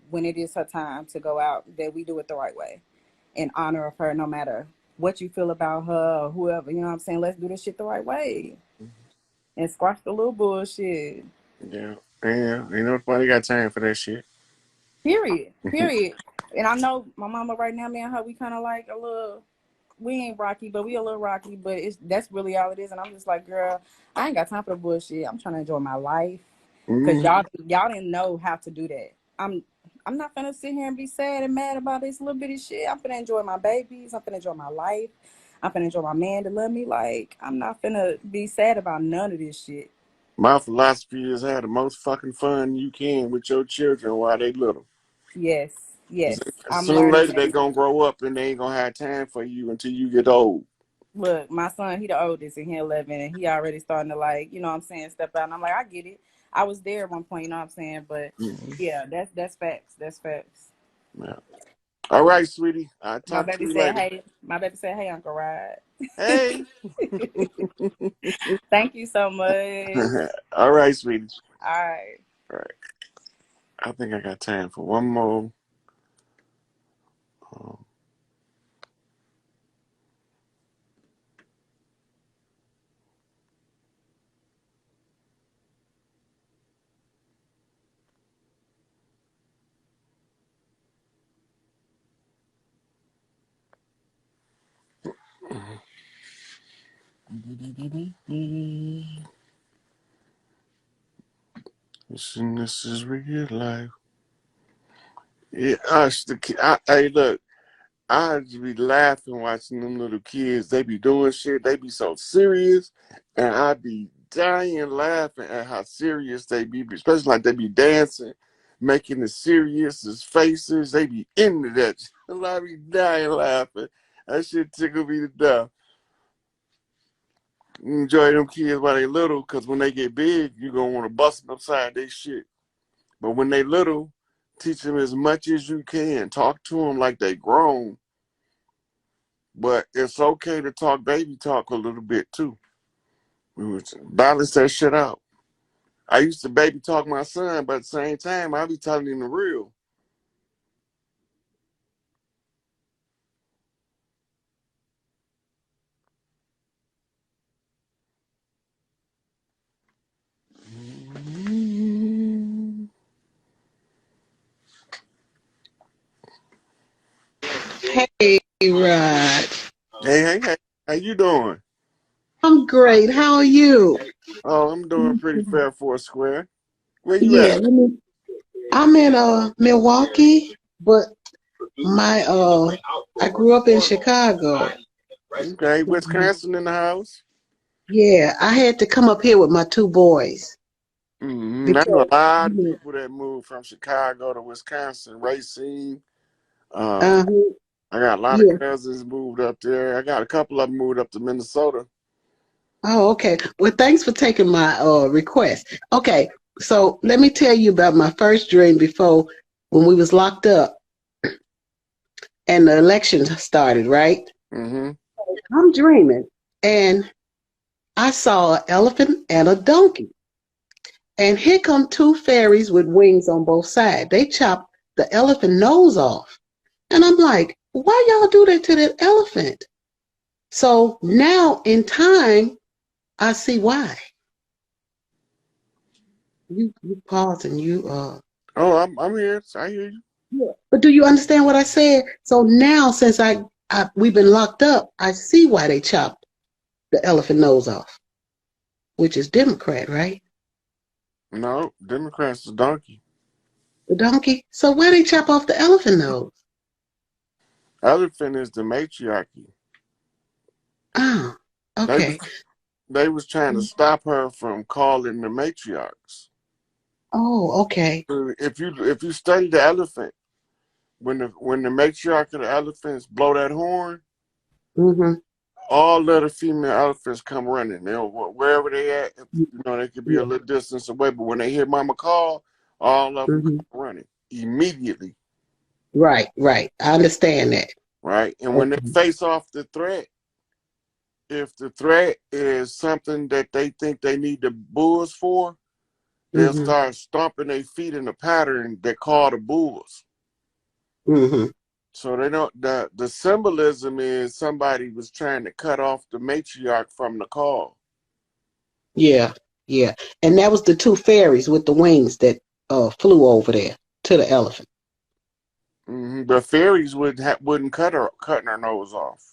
when it is her time to go out, that we do it the right way in honor of her, no matter what you feel about her or whoever. You know what I'm saying? Let's do this shit the right way and squash the little bullshit. Yeah, ain't nobody got time for that shit. Period. Period. And I know my mama right now, me and her, we kind of like a little. We ain't rocky, but we a little rocky. But that's really all it is. And I'm just like, girl, I ain't got time for the bullshit. I'm trying to enjoy my life. Cause Mm-hmm. y'all didn't know how to do that. I'm not gonna sit here and be sad and mad about this little bitty shit. I'm gonna enjoy my babies. I'm gonna enjoy my life. I'm gonna enjoy my man to love me. Like, I'm not gonna be sad about none of this shit. My philosophy is have the most fucking fun you can with your children while they little. Yes, yes. 'Cause I'm sooner or learning later they that. gonna grow up and they ain't gonna have time for you until you get old. Look, my son, he the oldest and he 11, and he already starting to, like, you know what I'm saying, step out. And I'm like, I get it. I was there at one point, you know what I'm saying? But Mm-hmm. yeah, that's facts. That's facts. Yeah. All right, sweetie. I'll My talk to baby you said, later. hey. My baby said, hey, Uncle Rod. Hey. Thank you so much. All right, sweetie. All right. All right. I think I got time for one more. Um, this is real life. Yeah, hey, look. I just be laughing watching them little kids. They be doing shit. They be so serious, and I be dying laughing at how serious they be, especially like they be dancing, making the seriousest faces. They be into that. And I be dying laughing. That shit tickle me to death. Enjoy them kids while they little, because when they get big, you gonna want to bust them upside their shit. But when they little, teach them as much as you can. Talk to them like they grown. But it's okay to talk baby talk a little bit too. Balance that shit out. I used to baby talk my son, but at the same time, I be telling him the real. Hey, Rod. Hey, how you doing? I'm great. How are you? Oh, I'm doing pretty fair for a square. Where you Yeah, at? I'm in Milwaukee, but my I grew up in Chicago. Okay, Wisconsin in the house. Yeah, I had to come up here with my two boys I know because a lot of people that moved from Chicago to Wisconsin. Racine. uh I got a lot of yeah. cousins moved up there. I got a couple of them moved up to Minnesota. Oh, okay. Well, thanks for taking my request. Okay, so let me tell you about my first dream before when we was locked up and the election started, right? Mm-hmm. I'm dreaming and I saw an elephant and a donkey. And here come two fairies with wings on both sides. They chop the elephant nose off. And I'm like, why y'all do that to that elephant? So now in time, I see why. You pause and you Oh, I'm here. I hear you. yeah. But do you understand what I said? So now since we've been locked up, I see why they chopped the elephant nose off, which is Democrat, right? No, Democrats is donkey. The donkey. So why they chop off the elephant nose? Elephant is the matriarchy. Oh, They was okay. they was trying to stop her from calling the matriarchs. Oh, okay. If you study the elephant, when the matriarch of the elephants blow that horn, Mm-hmm. all of the female elephants come running. Wherever they at, they could be a Yeah. little distance away, but when they hear Mama call, all of them Mm-hmm. come running immediately, Right, right. I understand that. right? And when they Okay. face off the threat, if the threat is something that they think they need the bulls for, they'll Mm-hmm. start stomping their feet in a pattern they call the bulls. Mm-hmm. So they don't. The symbolism is somebody was trying to cut off the matriarch from the call. Yeah, yeah. And that was the two fairies with the wings that flew over there to the elephant. The fairies wouldn't cutting her nose off.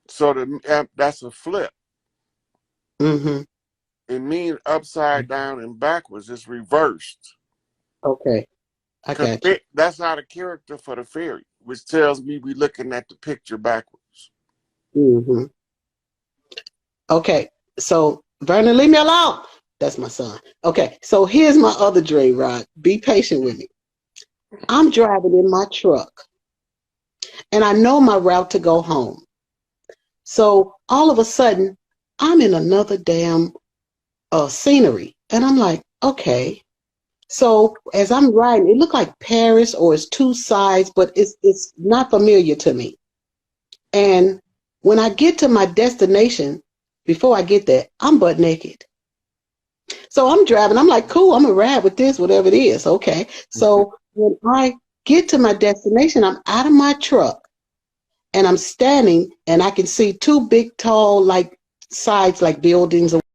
So that's a flip. Mm-hmm. It means upside down and backwards. It's reversed. Okay, I Cause got you. that's not a character for the fairy, which tells me we looking at the picture backwards. Mm-hmm. Okay, so Vernon, leave me alone. That's my son. Okay, so here's my other dream, Rod. Be patient with me. I'm driving in my truck, and I know my route to go home. So all of a sudden, I'm in another damn scenery, and I'm like, okay. So as I'm riding, it looked like Paris or it's two sides, but it's not familiar to me. And when I get to my destination, before I get there, I'm butt naked. So I'm driving. I'm like, cool, I'm gonna ride with this, whatever it is. Okay. So when I get to my destination, I'm out of my truck and I'm standing and I can see two big, tall, like sides, like buildings